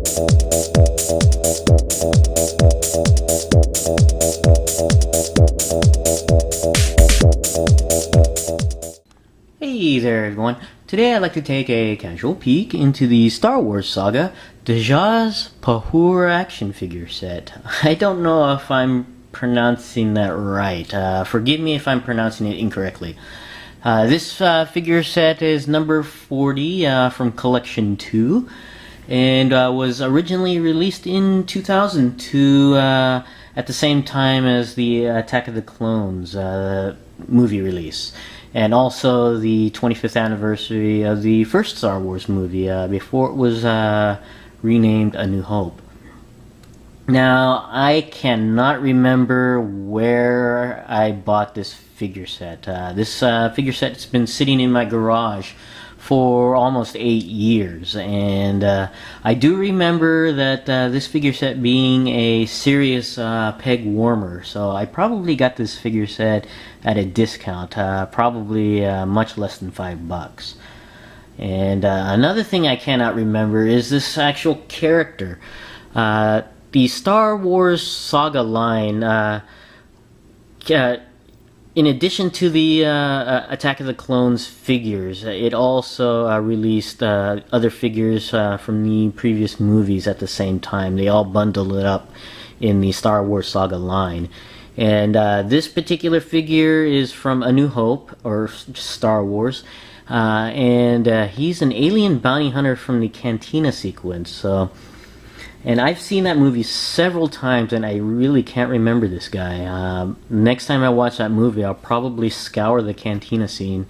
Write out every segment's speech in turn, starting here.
Hey there everyone, today I'd like to take a casual peek into the Star Wars Saga Djas Puhr action figure set. I don't know if I'm pronouncing that right, forgive me if I'm pronouncing it incorrectly. This figure set is number 40 from Collection 2 and was originally released in 2002 at the same time as the Attack of the Clones movie release. And also the 25th anniversary of the first Star Wars movie before it was renamed A New Hope. Now, I cannot remember where I bought this figure set. This figure set has been sitting in my garage for almost 8 years, and I do remember that this figure set being a serious peg warmer, so I probably got this figure set at a discount, probably much less than $5. And another thing I cannot remember is this actual character. The Star Wars Saga line, in addition to the Attack of the Clones figures, it also released other figures from the previous movies at the same time. They all bundled it up in the Star Wars Saga line. And this particular figure is from A New Hope, or Star Wars, and he's an alien bounty hunter from the Cantina sequence. And I've seen that movie several times, and I really can't remember this guy. Next time I watch that movie, I'll probably scour the Cantina scene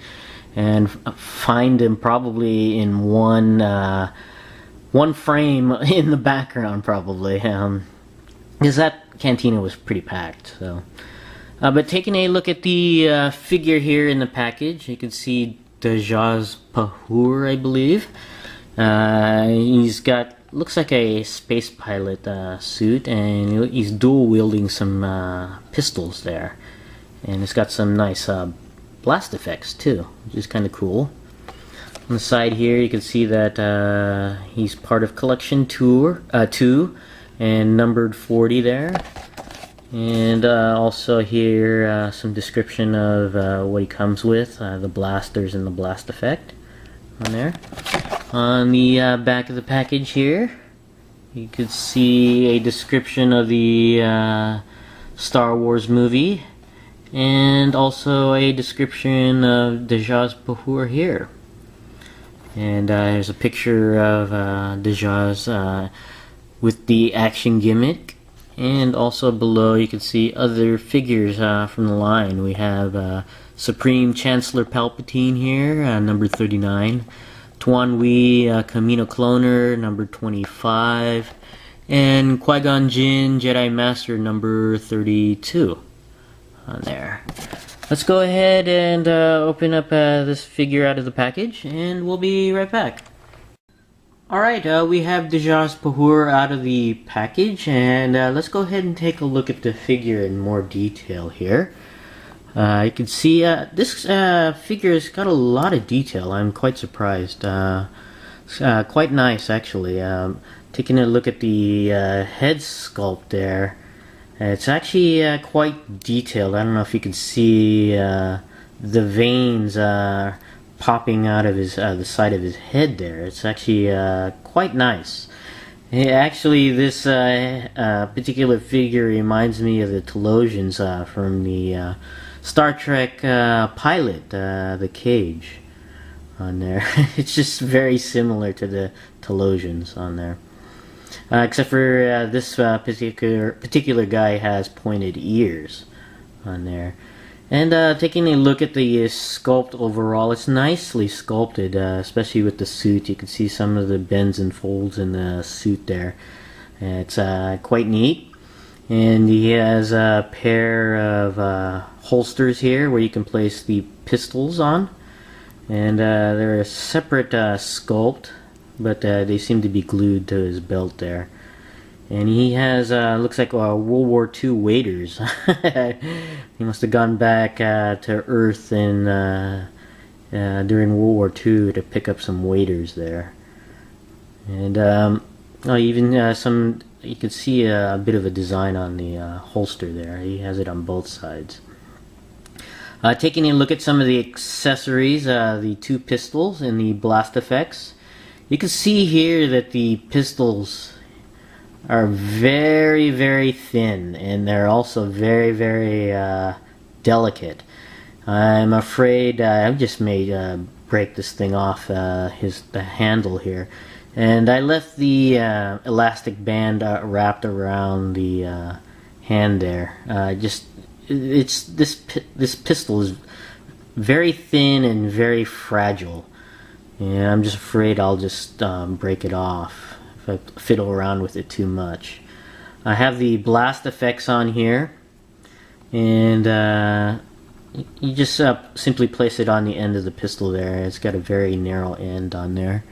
and find him probably in one frame in the background, probably. Because that Cantina was pretty packed. But taking a look at the figure here in the package, you can see Djas Puhr, I believe. He's got, looks like a space pilot suit, and he's dual wielding some pistols there. And it's got some nice blast effects too, which is kind of cool. On the side here you can see that he's part of Collection 2 and numbered 40 there. And also here some description of what he comes with, the blasters and the blast effect on there. On the back of the package here, you could see a description of the Star Wars movie, and also a description of Djas Puhr here. And there's a picture of Djas with the action gimmick, and also below you can see other figures from the line. We have Supreme Chancellor Palpatine here, number 39. Tuan Wee, Camino Cloner, number 25, and Qui-Gon Jinn, Jedi Master, number 32 on there. Let's go ahead and open up this figure out of the package, and we'll be right back. Alright, we have Djas Puhr out of the package, and let's go ahead and take a look at the figure in more detail here. You can see this figure has got a lot of detail. I'm quite surprised. Quite nice, actually. Taking a look at the head sculpt there, it's actually quite detailed. I don't know if you can see the veins popping out of his the side of his head there. It's actually quite nice. Actually, this particular figure reminds me of the Telosians from the Star Trek pilot, the Cage on there. It's just very similar to the Telosians on there, except for this particular guy has pointed ears on there. And taking a look at the sculpt overall, it's nicely sculpted, especially with the suit. You can see some of the bends and folds in the suit there. It's quite neat. And he has a pair of holsters here where you can place the pistols on. And they're a separate sculpt, but they seem to be glued to his belt there. And he has, looks like World War II waders. He must have gone back to Earth in, during World War II to pick up some waders there. And Oh, even you can see a bit of a design on the holster there. He has it on both sides. Taking a look at some of the accessories, the two pistols and the blast effects. You can see here that the pistols are very, very thin, and they're also very, very delicate. I'm afraid I just may break this thing off the handle here. And I left the elastic band wrapped around the hand there. This pistol is very thin and very fragile, and I'm just afraid I'll just break it off if I fiddle around with it too much. I have the blast effects on here, and you just simply place it on the end of the pistol there. It's got a very narrow end on there.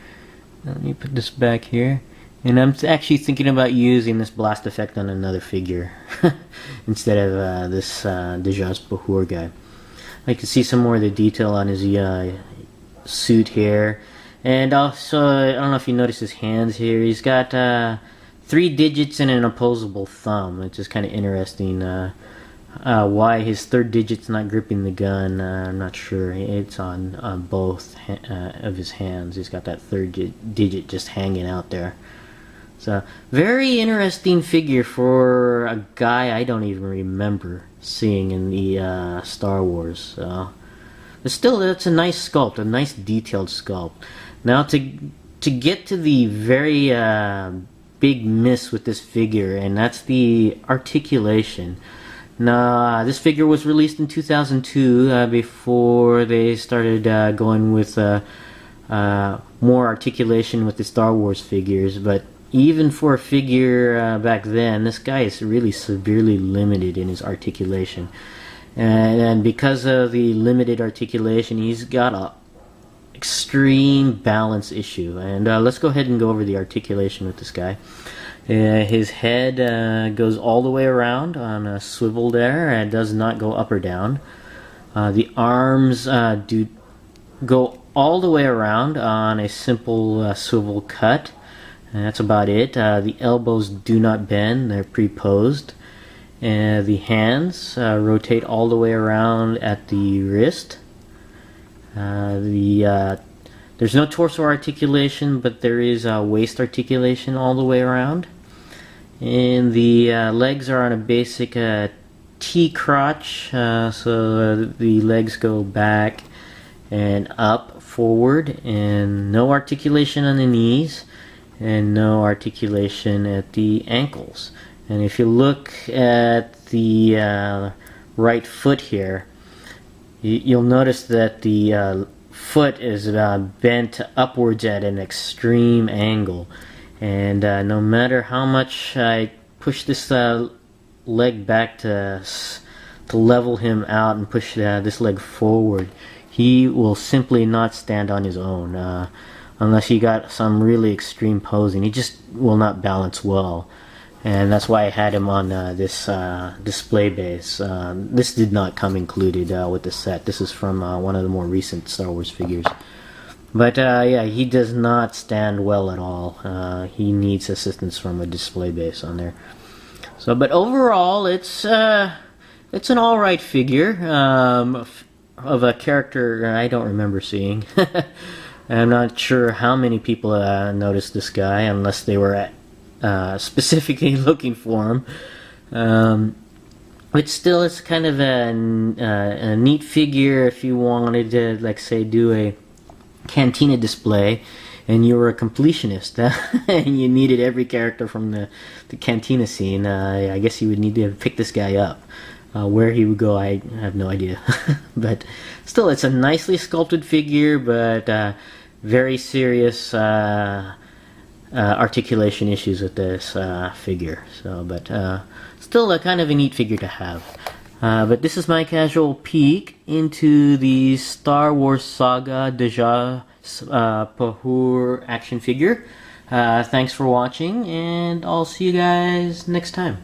Let me put this back here. And I'm actually thinking about using this blast effect on another figure instead of this Djas Puhr guy. I can see some more of the detail on his suit here. And also, I don't know if you notice his hands here. He's got 3 digits and an opposable thumb, which is kind of interesting. Why his third digit's not gripping the gun, I'm not sure. It's on both of his hands. He's got that third digit just hanging out there. So, very interesting figure for a guy I don't even remember seeing in the Star Wars. So, but still, that's a nice sculpt, a nice detailed sculpt. Now, to get to the very big miss with this figure, and that's the articulation. Now, this figure was released in 2002 before they started going with more articulation with the Star Wars figures. But even for a figure back then, this guy is really severely limited in his articulation. And because of the limited articulation, he's got a extreme balance issue. And let's go ahead and go over the articulation with this guy. His head goes all the way around on a swivel there and does not go up or down. The arms do go all the way around on a simple swivel cut. And that's about it. The elbows do not bend, they're pre-posed. The hands rotate all the way around at the wrist. There's no torso articulation, but there is waist articulation all the way around. And the legs are on a basic T-crotch, so the legs go back and up, forward, and no articulation on the knees, and no articulation at the ankles. And if you look at the right foot here, you'll notice that the foot is bent upwards at an extreme angle. And no matter how much I push this leg back to level him out and push this leg forward, he will simply not stand on his own unless you got some really extreme posing. He just will not balance well, and that's why I had him on this display base. This did not come included with the set. This is from one of the more recent Star Wars figures. But yeah, he does not stand well at all. He needs assistance from a display base on there. So, but overall, it's an all-right figure of a character I don't remember seeing. I'm not sure how many people noticed this guy, unless they were specifically looking for him. But still, it's kind of a neat figure if you wanted to, like, say, do a Cantina display and you were a completionist and you needed every character from the Cantina scene. I guess you would need to pick this guy up. Where he would go, I have no idea. But still, it's a nicely sculpted figure, but very serious articulation issues with this figure. So, but still a kind of a neat figure to have. But this is my casual peek into the Star Wars Saga Djas Puhr action figure. Thanks for watching, and I'll see you guys next time.